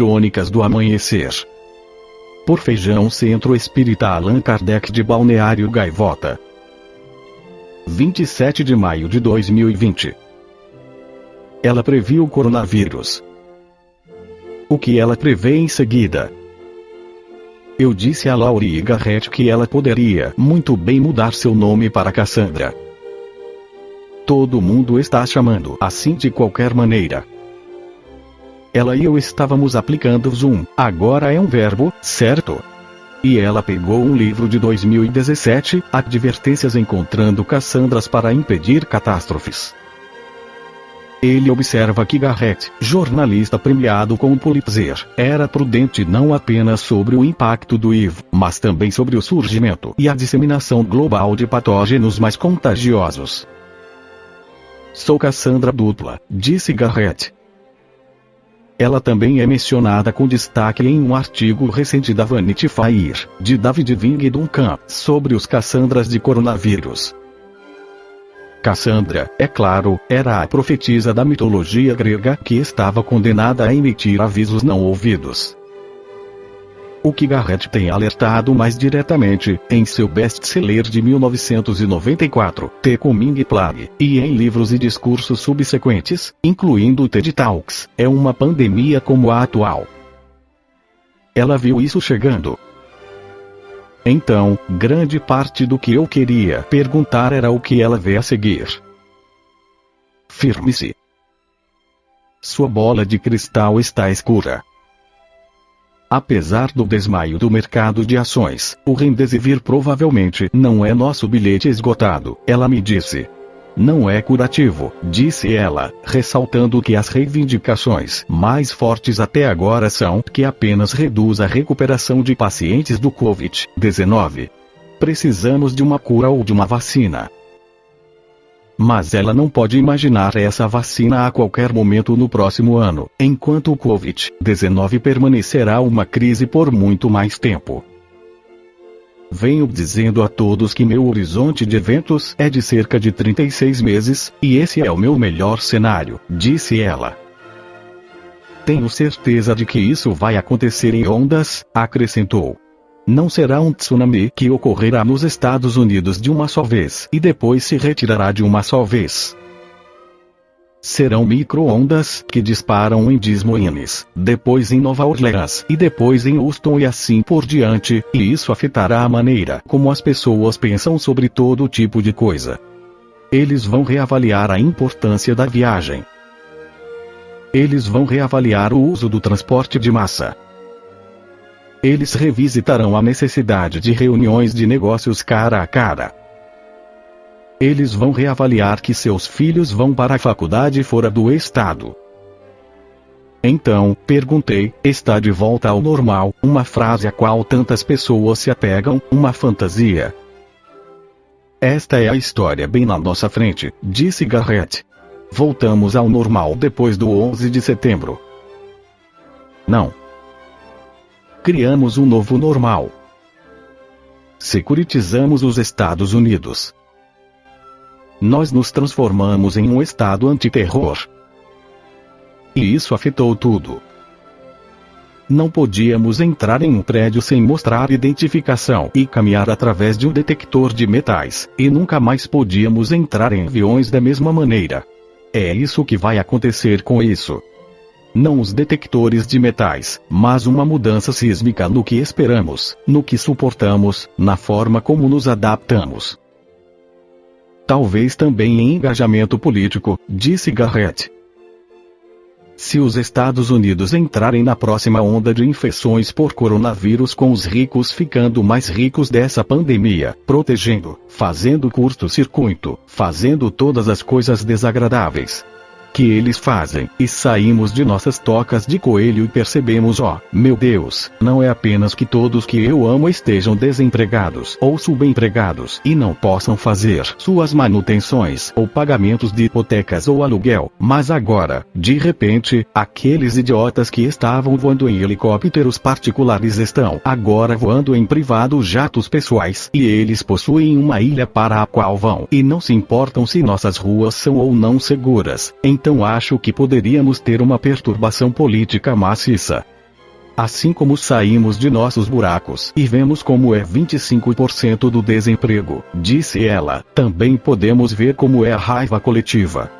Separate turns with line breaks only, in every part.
Crônicas do Amanhecer. Por Feijão Centro Espírita Allan Kardec de Balneário Gaivota. 27 de maio de 2020. Ela previu o coronavírus. O que ela prevê em seguida? Eu disse a Laurie Garrett que ela poderia muito bem mudar seu nome para Cassandra. Todo mundo está chamando assim de qualquer maneira. Ela e eu estávamos aplicando Zoom, agora é um verbo, certo? E ela pegou um livro de 2017, Advertências Encontrando Cassandras para Impedir Catástrofes. Ele observa que Garrett, jornalista premiado com o Pulitzer, era prudente não apenas sobre o impacto do HIV, mas também sobre o surgimento e a disseminação global de patógenos mais contagiosos. Sou Cassandra dupla, disse Garrett. Ela também é mencionada com destaque em um artigo recente da Vanity Fair, de David Ving Duncan, sobre os Cassandras de coronavírus. Cassandra, é claro, era a profetisa da mitologia grega que estava condenada a emitir avisos não ouvidos. O que Garrett tem alertado mais diretamente, em seu best-seller de 1994, The Coming Plague, e em livros e discursos subsequentes, incluindo o TED Talks, é uma pandemia como a atual. Ela viu isso chegando. Então, grande parte do que eu queria perguntar era o que ela vê a seguir. Firme-se. Sua bola de cristal está escura. Apesar do desmaio do mercado de ações, o Remdesivir provavelmente não é nosso bilhete esgotado, ela me disse. Não é curativo, disse ela, ressaltando que as reivindicações mais fortes até agora são que apenas reduz a recuperação de pacientes do Covid-19. Precisamos de uma cura ou de uma vacina. Mas ela não pode imaginar essa vacina a qualquer momento no próximo ano, enquanto o Covid-19 permanecerá uma crise por muito mais tempo. Venho dizendo a todos que meu horizonte de eventos é de cerca de 36 meses, e esse é o meu melhor cenário, disse ela. Tenho certeza de que isso vai acontecer em ondas, acrescentou. Não será um tsunami que ocorrerá nos Estados Unidos de uma só vez e depois se retirará de uma só vez. Serão micro-ondas que disparam em Des Moines, depois em Nova Orleans e depois em Houston e assim por diante, e isso afetará a maneira como as pessoas pensam sobre todo tipo de coisa. Eles vão reavaliar a importância da viagem. Eles vão reavaliar o uso do transporte de massa. Eles revisitarão a necessidade de reuniões de negócios cara a cara. Eles vão reavaliar que seus filhos vão para a faculdade fora do estado. Então, perguntei, está de volta ao normal, uma frase a qual tantas pessoas se apegam, uma fantasia. Esta é a história bem na nossa frente, disse Garrett. Voltamos ao normal depois do 11 de setembro. Não. Criamos um novo normal. Securitizamos os Estados Unidos. Nós nos transformamos em um estado antiterror. E isso afetou tudo. Não podíamos entrar em um prédio sem mostrar identificação e caminhar através de um detector de metais, e nunca mais podíamos entrar em aviões da mesma maneira. É isso que vai acontecer com isso. Não os detectores de metais, mas uma mudança sísmica no que esperamos, no que suportamos, na forma como nos adaptamos. Talvez também em engajamento político, disse Garrett. Se os Estados Unidos entrarem na próxima onda de infecções por coronavírus com os ricos ficando mais ricos dessa pandemia, protegendo, fazendo curto-circuito, fazendo todas as coisas desagradáveis que eles fazem, e saímos de nossas tocas de coelho e percebemos, meu Deus, não é apenas que todos que eu amo estejam desempregados ou subempregados e não possam fazer suas manutenções ou pagamentos de hipotecas ou aluguel, mas agora, de repente, aqueles idiotas que estavam voando em helicópteros particulares estão agora voando em privados jatos pessoais e eles possuem uma ilha para a qual vão e não se importam se nossas ruas são ou não seguras. Então acho que poderíamos ter uma perturbação política maciça. Assim como saímos de nossos buracos e vemos como é 25% do desemprego, disse ela, também podemos ver como é a raiva coletiva.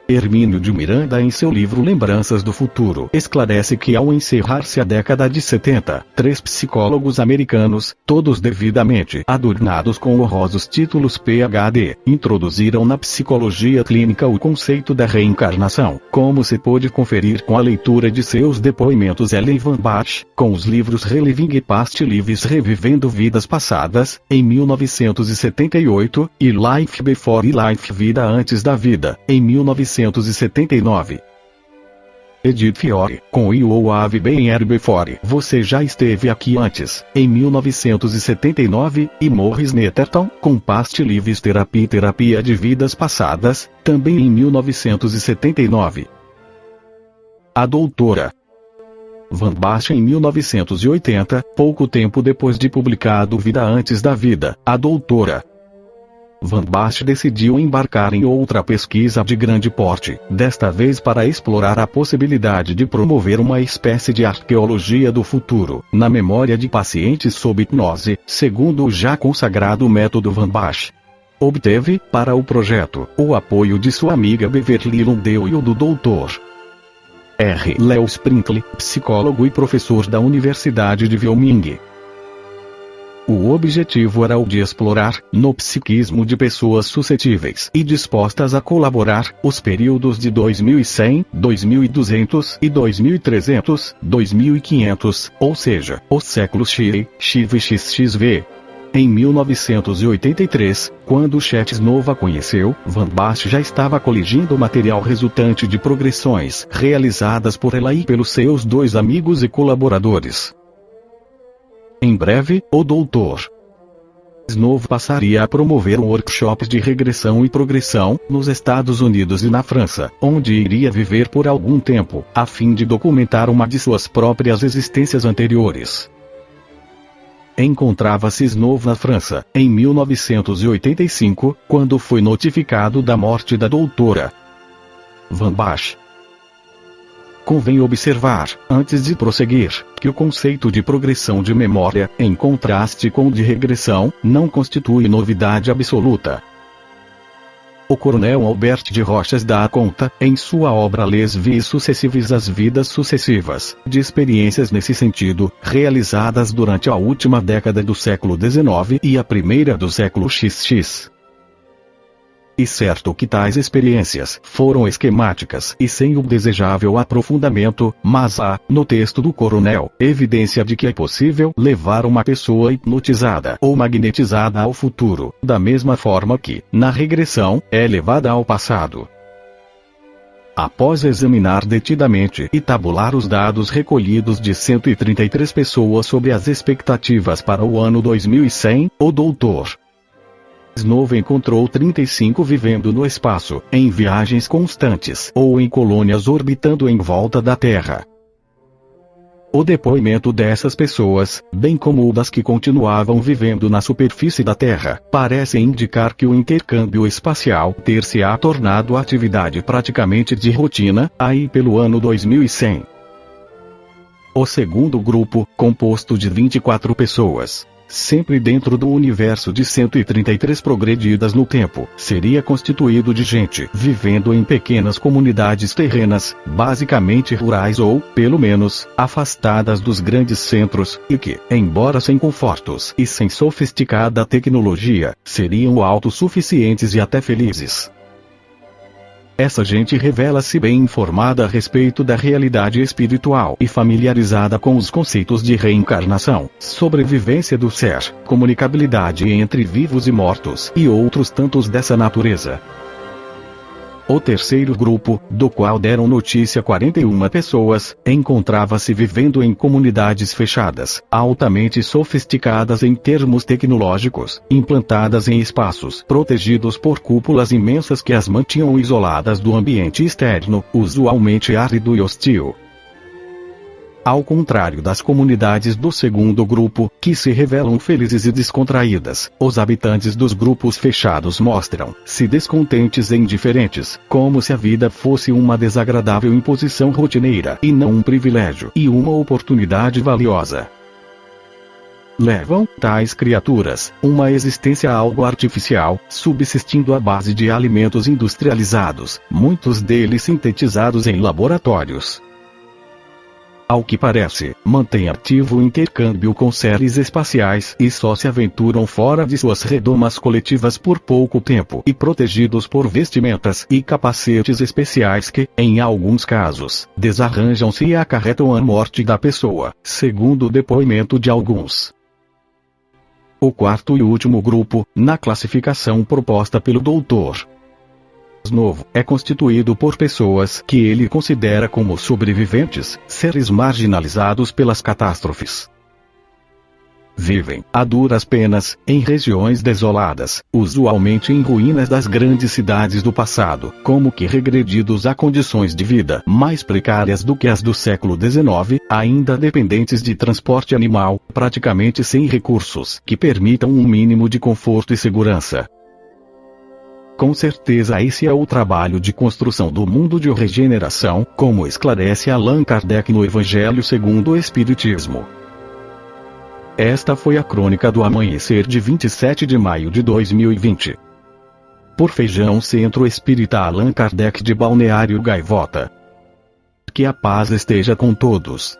Hermínio de Miranda, em seu livro Lembranças do Futuro, esclarece que ao encerrar-se a década de 70, 3 psicólogos americanos, todos devidamente adornados com honrosos títulos Ph.D., introduziram na psicologia clínica o conceito da reencarnação, como se pôde conferir com a leitura de seus depoimentos Ellen Van Bach, com os livros Reliving Past Lives Revivendo Vidas Passadas, em 1978, e Life Before Life Vida Antes da Vida, em 1979. Edith Fiore, com You Have Been Here Before, Você Já Esteve Aqui Antes, em 1979, e Morris Netterton, com Past Lives Therapy Terapia de Vidas Passadas, também em 1979. A doutora Van Bach, em 1980, pouco tempo depois de publicado Vida Antes da Vida, a doutora Van Bach decidiu embarcar em outra pesquisa de grande porte, desta vez para explorar a possibilidade de promover uma espécie de arqueologia do futuro, na memória de pacientes sob hipnose, segundo o já consagrado método Van Bach. Obteve, para o projeto, o apoio de sua amiga Beverly Lundell e o do Dr. R. Leo Sprinkle, psicólogo e professor da Universidade de Wyoming. O objetivo era o de explorar, no psiquismo de pessoas suscetíveis e dispostas a colaborar, os períodos de 2100, 2200 e 2300, 2500, ou seja, os séculos X, XV e XXV. Em 1983, quando Chetz Nova conheceu, Van Bach já estava coligindo o material resultante de progressões realizadas por ela e pelos seus 2 amigos e colaboradores. Em breve, o Dr. Snow passaria a promover workshops de regressão e progressão, nos Estados Unidos e na França, onde iria viver por algum tempo, a fim de documentar uma de suas próprias existências anteriores. Encontrava-se Snow na França, em 1985, quando foi notificado da morte da doutora Van Bach. Convém observar, antes de prosseguir, que o conceito de progressão de memória, em contraste com o de regressão, não constitui novidade absoluta. O coronel Albert de Rochas dá conta, em sua obra Les Vies Successives As Vidas Sucessivas, de experiências nesse sentido, realizadas durante a última década do século XIX e a primeira do século XX. E certo que tais experiências foram esquemáticas e sem o desejável aprofundamento, mas há, no texto do coronel, evidência de que é possível levar uma pessoa hipnotizada ou magnetizada ao futuro, da mesma forma que, na regressão, é levada ao passado. Após examinar detidamente e tabular os dados recolhidos de 133 pessoas sobre as expectativas para o ano 2100, o Dr. Snow encontrou 35 vivendo no espaço, em viagens constantes ou em colônias orbitando em volta da Terra. O depoimento dessas pessoas, bem como o das que continuavam vivendo na superfície da Terra, parece indicar que o intercâmbio espacial ter-se-á tornado atividade praticamente de rotina, aí pelo ano 2100. O segundo grupo, composto de 24 pessoas, sempre dentro do universo de 133 progredidas no tempo, seria constituído de gente vivendo em pequenas comunidades terrenas, basicamente rurais ou, pelo menos, afastadas dos grandes centros, e que, embora sem confortos e sem sofisticada tecnologia, seriam autossuficientes e até felizes. Essa gente revela-se bem informada a respeito da realidade espiritual e familiarizada com os conceitos de reencarnação, sobrevivência do ser, comunicabilidade entre vivos e mortos e outros tantos dessa natureza. O terceiro grupo, do qual deram notícia 41 pessoas, encontrava-se vivendo em comunidades fechadas, altamente sofisticadas em termos tecnológicos, implantadas em espaços protegidos por cúpulas imensas que as mantinham isoladas do ambiente externo, usualmente árido e hostil. Ao contrário das comunidades do segundo grupo, que se revelam felizes e descontraídas, os habitantes dos grupos fechados mostram-se descontentes e indiferentes, como se a vida fosse uma desagradável imposição rotineira e não um privilégio e uma oportunidade valiosa. Levam tais criaturas uma existência algo artificial, subsistindo à base de alimentos industrializados, muitos deles sintetizados em laboratórios. Ao que parece, mantém ativo o intercâmbio com séries espaciais e só se aventuram fora de suas redomas coletivas por pouco tempo e protegidos por vestimentas e capacetes especiais que, em alguns casos, desarranjam-se e acarretam a morte da pessoa, segundo o depoimento de alguns. O quarto e último grupo, na classificação proposta pelo Dr. Novo, é constituído por pessoas que ele considera como sobreviventes, seres marginalizados pelas catástrofes. Vivem, a duras penas, em regiões desoladas, usualmente em ruínas das grandes cidades do passado, como que regredidos a condições de vida mais precárias do que as do século XIX, ainda dependentes de transporte animal, praticamente sem recursos que permitam um mínimo de conforto e segurança. Com certeza esse é o trabalho de construção do mundo de regeneração, como esclarece Allan Kardec no Evangelho segundo o Espiritismo. Esta foi a crônica do amanhecer de 27 de maio de 2020. Por Feijão Centro Espírita Allan Kardec de Balneário Gaivota. Que a paz esteja com todos.